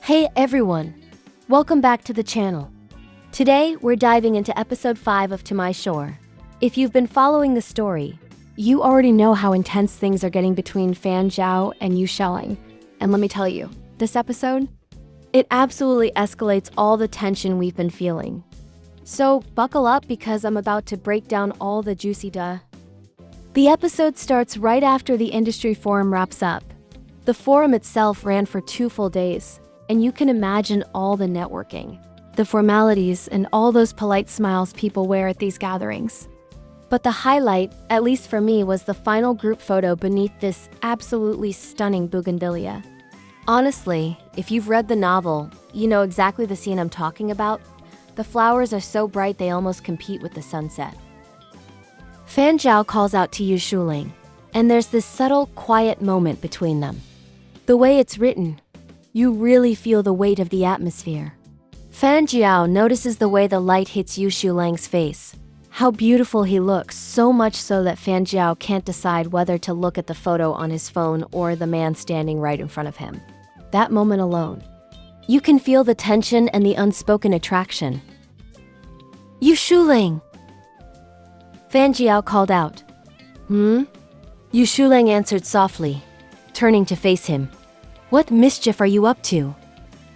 Hey everyone! Welcome back to the channel. Today, we're diving into episode 5 of To My Shore. If you've been following the story, you already know how intense things are getting between Fan Xiao and You Shulang. And let me tell you, this episode, it absolutely escalates all the tension we've been feeling. So buckle up because I'm about to break down all the juicy duh. The episode starts right after the industry forum wraps up. The forum itself ran for 2 full days, and you can imagine all the networking, the formalities, and all those polite smiles people wear at these gatherings. But the highlight, at least for me, was the final group photo beneath this absolutely stunning bougainvillea. Honestly, if you've read the novel, you know exactly the scene I'm talking about. The flowers are so bright they almost compete with the sunset. Fan Zhao calls out to You Shulang, and there's this subtle, quiet moment between them. The way it's written, you really feel the weight of the atmosphere. Fan Zhao notices the way the light hits You Shulang's face. How beautiful he looks, so much so that Fan Zhao can't decide whether to look at the photo on his phone or the man standing right in front of him. That moment alone, you can feel the tension and the unspoken attraction. You Shulang! Fan Zhao called out. You Shulang answered softly, turning to face him. What mischief are you up to?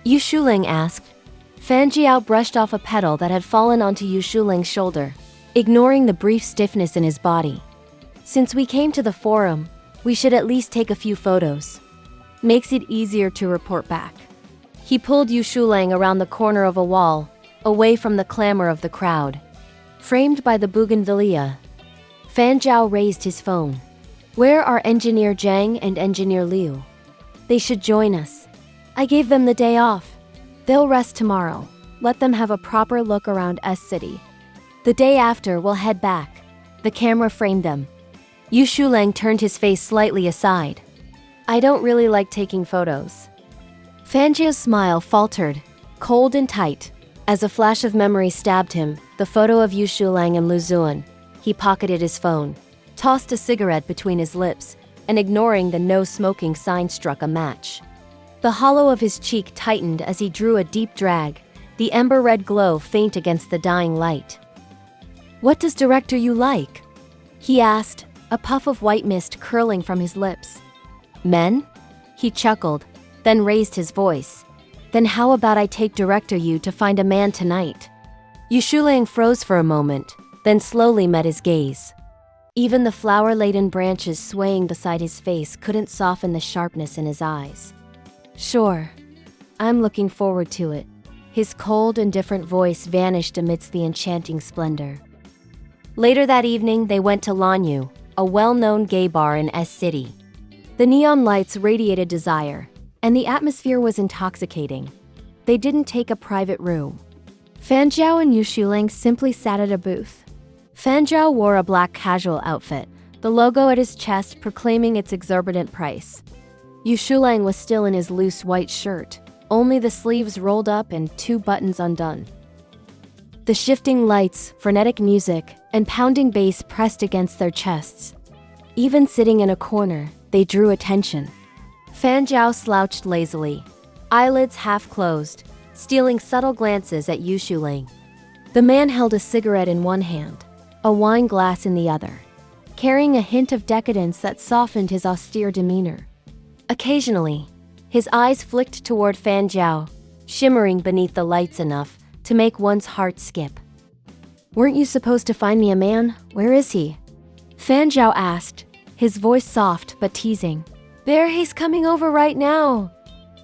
You Shulang asked. Fan Zhao brushed off a petal that had fallen onto You Shulang's shoulder, ignoring the brief stiffness in his body. Since we came to the forum, we should at least take a few photos. Makes it easier to report back. He pulled You Shulang around the corner of a wall, away from the clamor of the crowd. Framed by the bougainvillea, Fan Zhao raised his phone. Where are Engineer Zhang and Engineer Liu? They should join us. I gave them the day off. They'll rest tomorrow. Let them have a proper look around S City. The day after, we'll head back. The camera framed them. You Shulang turned his face slightly aside. I don't really like taking photos. Fan Zhao's smile faltered, cold and tight. As a flash of memory stabbed him, the photo of You Shulang and Lu Zuan. He pocketed his phone, tossed a cigarette between his lips, and ignoring the no smoking sign struck a match. The hollow of his cheek tightened as he drew a deep drag, the ember-red glow faint against the dying light. What does director you like? He asked, a puff of white mist curling from his lips. Men? He chuckled, then raised his voice. Then how about I take director you to find a man tonight? You Shulang froze for a moment, then slowly met his gaze. Even the flower-laden branches swaying beside his face couldn't soften the sharpness in his eyes. Sure. I'm looking forward to it. His cold, indifferent voice vanished amidst the enchanting splendor. Later that evening, they went to Lanyu, a well-known gay bar in S City. The neon lights radiated desire, and the atmosphere was intoxicating. They didn't take a private room. Fan Zhao and You Shulang simply sat at a booth. Fan Zhao wore a black casual outfit, the logo at his chest proclaiming its exorbitant price. You Shulang was still in his loose white shirt, only the sleeves rolled up and 2 buttons undone. The shifting lights, frenetic music, and pounding bass pressed against their chests. Even sitting in a corner, they drew attention. Fan Zhao slouched lazily, eyelids half closed, stealing subtle glances at You Shulang. The man held a cigarette in one hand, a wine glass in the other, carrying a hint of decadence that softened his austere demeanor. Occasionally, his eyes flicked toward Fan Zhao, shimmering beneath the lights enough to make one's heart skip. Weren't you supposed to find me a man? Where is he? Fan Zhao asked, his voice soft but teasing. There, he's coming over right now,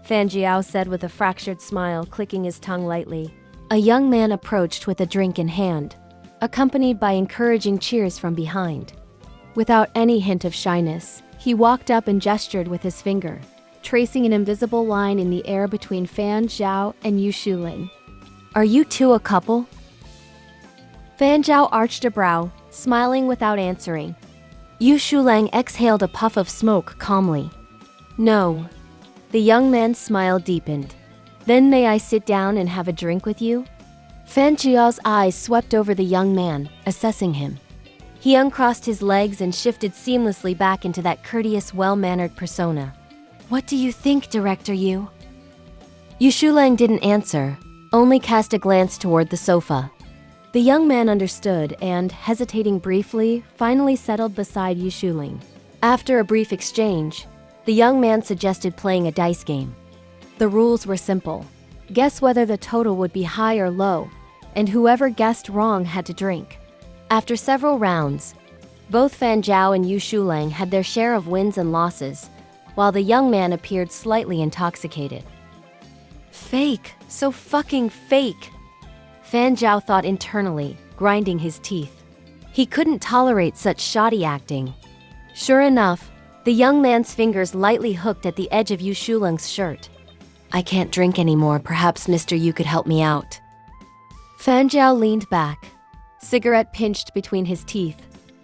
Fan Zhao said with a fractured smile, clicking his tongue lightly. A young man approached with a drink in hand, accompanied by encouraging cheers from behind. Without any hint of shyness, he walked up and gestured with his finger, tracing an invisible line in the air between Fan Zhao and You Shulang. Are you two a couple? Fan Zhao arched a brow, smiling without answering. You Shulang exhaled a puff of smoke calmly. No. The young man's smile deepened. Then may I sit down and have a drink with you? Fan Zhao's eyes swept over the young man, assessing him. He uncrossed his legs and shifted seamlessly back into that courteous, well-mannered persona. What do you think, Director Yu? You Shulang didn't answer, only cast a glance toward the sofa. The young man understood and, hesitating briefly, finally settled beside You Shulang. After a brief exchange, the young man suggested playing a dice game. The rules were simple. Guess whether the total would be high or low, and whoever guessed wrong had to drink. After several rounds, both Fan Zhao and You Shulang had their share of wins and losses, while the young man appeared slightly intoxicated. Fake, so fucking fake, Fan Zhao thought internally, grinding his teeth. He couldn't tolerate such shoddy acting. Sure enough, the young man's fingers lightly hooked at the edge of You Shulang's shirt. I can't drink anymore, perhaps Mr. Yu could help me out. Fan Zhao leaned back, cigarette pinched between his teeth,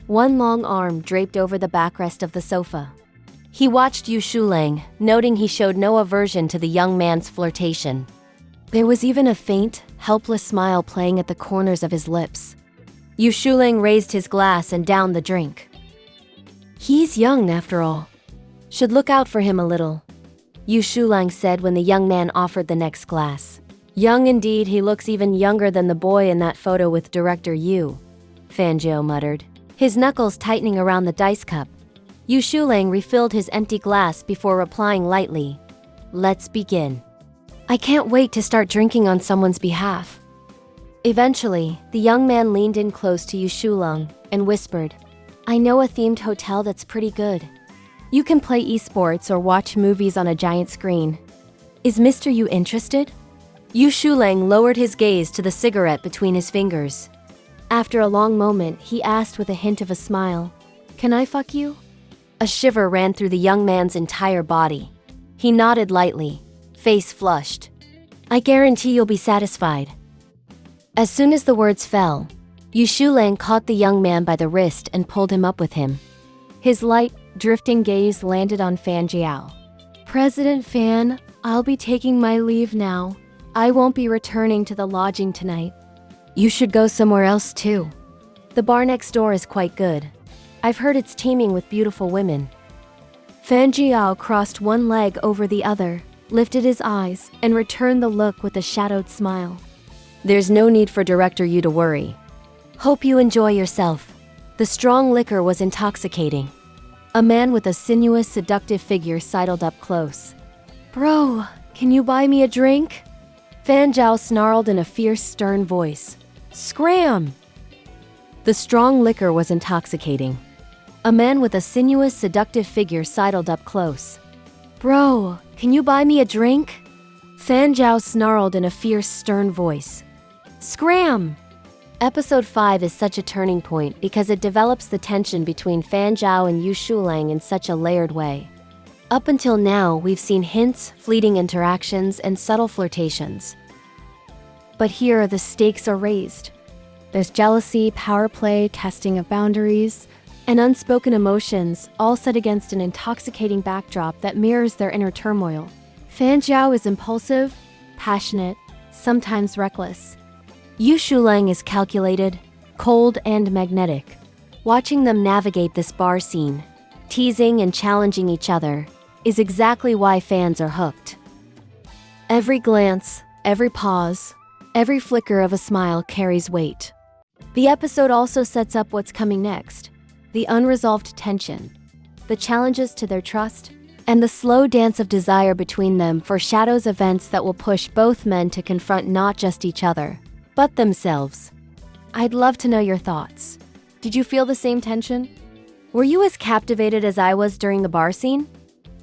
one long arm draped over the backrest of the sofa. He watched You Shulang, noting he showed no aversion to the young man's flirtation. There was even a faint, helpless smile playing at the corners of his lips. You Shulang raised his glass and downed the drink. He's young, after all. Should look out for him a little, You Shulang said when the young man offered the next glass. Young indeed, he looks even younger than the boy in that photo with director Yu, Fan Zhao muttered, his knuckles tightening around the dice cup. You Shulang refilled his empty glass before replying lightly, let's begin. I can't wait to start drinking on someone's behalf. Eventually, the young man leaned in close to You Shulang and whispered, I know a themed hotel that's pretty good. You can play esports or watch movies on a giant screen. Is Mr. Yu interested? You Shulang lowered his gaze to the cigarette between his fingers. After a long moment, he asked with a hint of a smile, Can I fuck you? A shiver ran through the young man's entire body. He nodded lightly, face flushed. I guarantee you'll be satisfied. As soon as the words fell, You Shulang caught the young man by the wrist and pulled him up with him. His light, drifting gaze landed on Fan Zhao. President Fan, I'll be taking my leave now. I won't be returning to the lodging tonight. You should go somewhere else too. The bar next door is quite good. I've heard it's teeming with beautiful women. Fan Zhao crossed one leg over the other, lifted his eyes, and returned the look with a shadowed smile. There's no need for Director Yu to worry. Hope you enjoy yourself. The strong liquor was intoxicating. A man with a sinuous, seductive figure sidled up close. Bro, can you buy me a drink? Fan Zhao snarled in a fierce, stern voice. Scram! The strong liquor was intoxicating. A man with a sinuous, seductive figure sidled up close. Bro, can you buy me a drink? Fan Zhao snarled in a fierce, stern voice. Scram! Episode 5 is such a turning point because it develops the tension between Fan Zhao and You Shulang in such a layered way. Up until now, we've seen hints, fleeting interactions, and subtle flirtations. But here, the stakes are raised. There's jealousy, power play, testing of boundaries, and unspoken emotions, all set against an intoxicating backdrop that mirrors their inner turmoil. Fan Zhao is impulsive, passionate, sometimes reckless. You Shulang is calculated, cold, and magnetic. Watching them navigate this bar scene, teasing and challenging each other, is exactly why fans are hooked. Every glance, every pause, every flicker of a smile carries weight. The episode also sets up what's coming next, the unresolved tension, the challenges to their trust, and the slow dance of desire between them foreshadows events that will push both men to confront not just each other, but themselves. I'd love to know your thoughts. Did you feel the same tension? Were you as captivated as I was during the bar scene?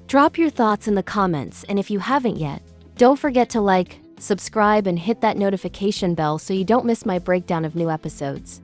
Drop your thoughts in the comments, and if you haven't yet, don't forget to like, subscribe, and hit that notification bell so you don't miss my breakdown of new episodes.